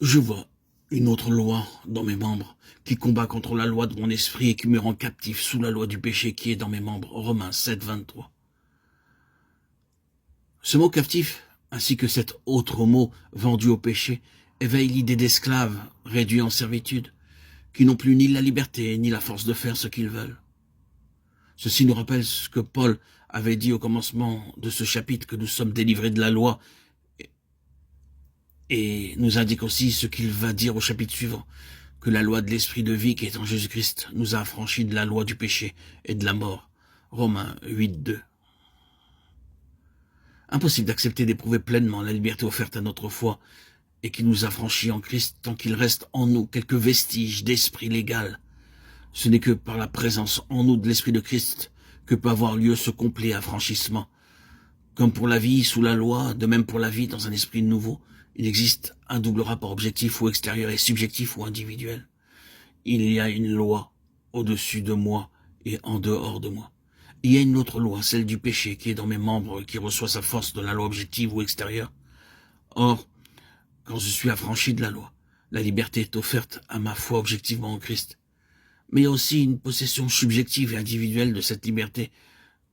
Je vois une autre loi dans mes membres qui combat contre la loi de mon esprit et qui me rend captif sous la loi du péché qui est dans mes membres. Romains 7, 23. Ce mot captif, ainsi que cet autre mot vendu au péché, éveille l'idée d'esclaves réduits en servitude, qui n'ont plus ni la liberté ni la force de faire ce qu'ils veulent. Ceci nous rappelle ce que Paul avait dit au commencement de ce chapitre, que nous sommes délivrés de la loi, et nous indique aussi ce qu'il va dire au chapitre suivant, que la loi de l'esprit de vie qui est en Jésus-Christ nous a affranchis de la loi du péché et de la mort. Romains 8, 2. Impossible d'accepter d'éprouver pleinement la liberté offerte à notre foi et qui nous affranchit en Christ tant qu'il reste en nous quelques vestiges d'esprit légal. Ce n'est que par la présence en nous de l'esprit de Christ que peut avoir lieu ce complet affranchissement. Comme pour la vie sous la loi, de même pour la vie dans un esprit nouveau, il existe un double rapport objectif ou extérieur et subjectif ou individuel. Il y a une loi au-dessus de moi et en dehors de moi. Il y a une autre loi, celle du péché, qui est dans mes membres, qui reçoit sa force de la loi objective ou extérieure. Or, quand je suis affranchi de la loi, la liberté est offerte à ma foi objectivement en Christ. Mais il y a aussi une possession subjective et individuelle de cette liberté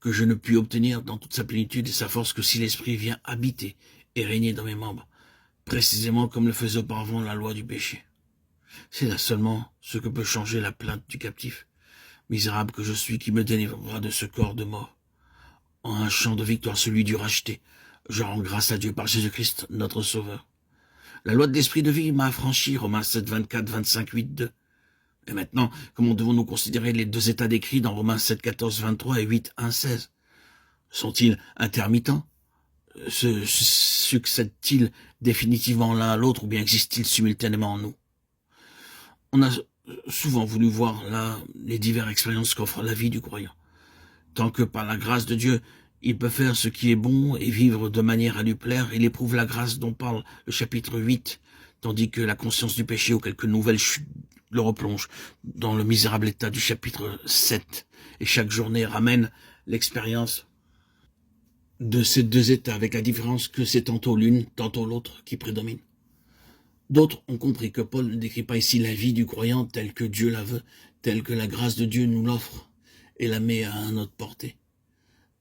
que je ne puis obtenir dans toute sa plénitude et sa force que si l'Esprit vient habiter et régner dans mes membres, précisément comme le faisait auparavant la loi du péché. C'est là seulement ce que peut changer la plainte du captif. Misérable que je suis, qui me délivrera de ce corps de mort. En un chant de victoire, celui du racheté, je rends grâce à Dieu par Jésus-Christ, notre Sauveur. La loi de l'esprit de vie m'a affranchi, Romains 7, 24, 25, 8, 2. Et maintenant, comment devons-nous considérer les deux états décrits dans Romains 7, 14, 23 et 8, 1, 16? Sont-ils intermittents? Se succèdent-ils définitivement l'un à l'autre ou bien existent-ils simultanément en nous? On a souvent voulu voir là les diverses expériences qu'offre la vie du croyant. Tant que par la grâce de Dieu, il peut faire ce qui est bon et vivre de manière à lui plaire, il éprouve la grâce dont parle le chapitre 8, tandis que la conscience du péché ou quelques nouvelles chutes le replonge dans le misérable état du chapitre 7. Et chaque journée ramène l'expérience de ces deux états, avec la différence que c'est tantôt l'une, tantôt l'autre qui prédomine. D'autres ont compris que Paul ne décrit pas ici la vie du croyant telle que Dieu la veut, telle que la grâce de Dieu nous l'offre et la met à notre portée.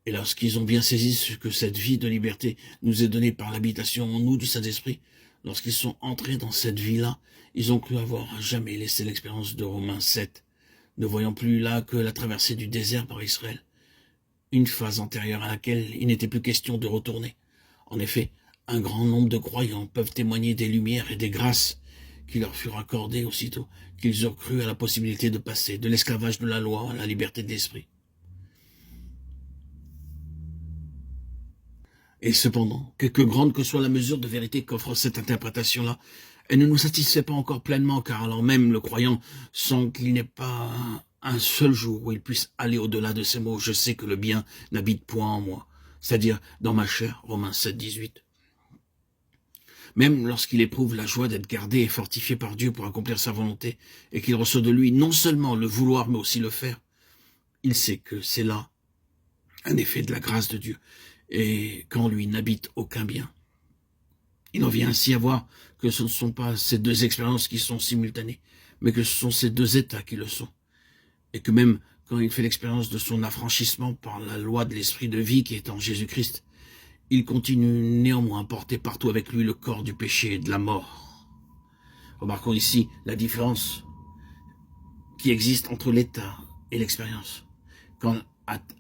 Et lorsqu'ils ont bien saisi ce que cette vie de liberté nous est donnée par l'habitation en nous du Saint-Esprit, lorsqu'ils sont entrés dans cette vie-là, ils ont cru avoir à jamais laissé l'expérience de Romains 7, ne voyant plus là que la traversée du désert par Israël, une phase antérieure à laquelle il n'était plus question de retourner. En effet, un grand nombre de croyants peuvent témoigner des lumières et des grâces qui leur furent accordées aussitôt qu'ils eurent cru à la possibilité de passer de l'esclavage de la loi à la liberté de l'esprit. Et cependant, quelque grande que soit la mesure de vérité qu'offre cette interprétation-là, elle ne nous satisfait pas encore pleinement, car alors même le croyant sent qu'il n'est pas un seul jour où il puisse aller au-delà de ces mots. Je sais que le bien n'habite point en moi, c'est-à-dire dans ma chair, Romains 7, 18. Même lorsqu'il éprouve la joie d'être gardé et fortifié par Dieu pour accomplir sa volonté, et qu'il reçoit de lui non seulement le vouloir, mais aussi le faire, il sait que c'est là un effet de la grâce de Dieu, et qu'en lui n'habite aucun bien. Il en vient ainsi à voir que ce ne sont pas ces deux expériences qui sont simultanées, mais que ce sont ces deux états qui le sont. Et que même quand il fait l'expérience de son affranchissement par la loi de l'esprit de vie qui est en Jésus-Christ, il continue néanmoins à porter partout avec lui le corps du péché et de la mort. Remarquons ici la différence qui existe entre l'état et l'expérience. Quand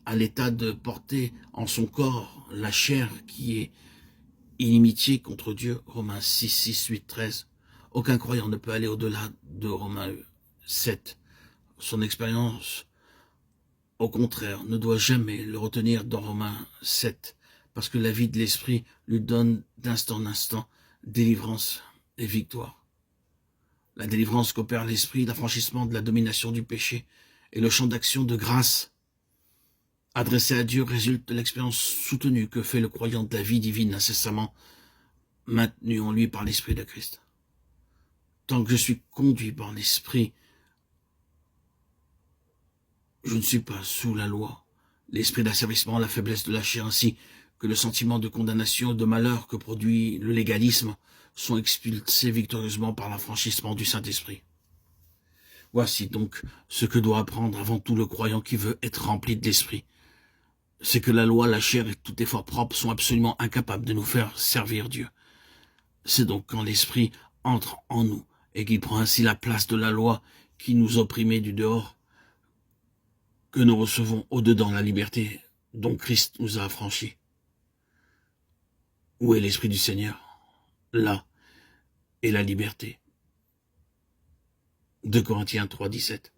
à l'état de porter en son corps la chair qui est inimitié contre Dieu, Romains 6, 6, 8, 13. Aucun croyant ne peut aller au-delà de Romains 7. Son expérience, au contraire, ne doit jamais le retenir dans Romains 7, parce que la vie de l'esprit lui donne d'instant en instant délivrance et victoire. La délivrance qu'opère l'esprit, l'affranchissement de la domination du péché et le champ d'action de grâce adressé à Dieu résulte de l'expérience soutenue que fait le croyant de la vie divine incessamment maintenue en lui par l'Esprit de Christ. Tant que je suis conduit par l'Esprit, je ne suis pas sous la loi. L'esprit d'asservissement, la faiblesse de la chair ainsi que le sentiment de condamnation et de malheur que produit le légalisme sont expulsés victorieusement par l'affranchissement du Saint-Esprit. Voici donc ce que doit apprendre avant tout le croyant qui veut être rempli de l'Esprit. C'est que la loi, la chair et tout effort propre sont absolument incapables de nous faire servir Dieu. C'est donc quand l'Esprit entre en nous et qu'il prend ainsi la place de la loi qui nous opprimait du dehors, que nous recevons au-dedans la liberté dont Christ nous a affranchis. Où est l'Esprit du Seigneur? Là est la liberté. 2 Corinthiens 3, 17.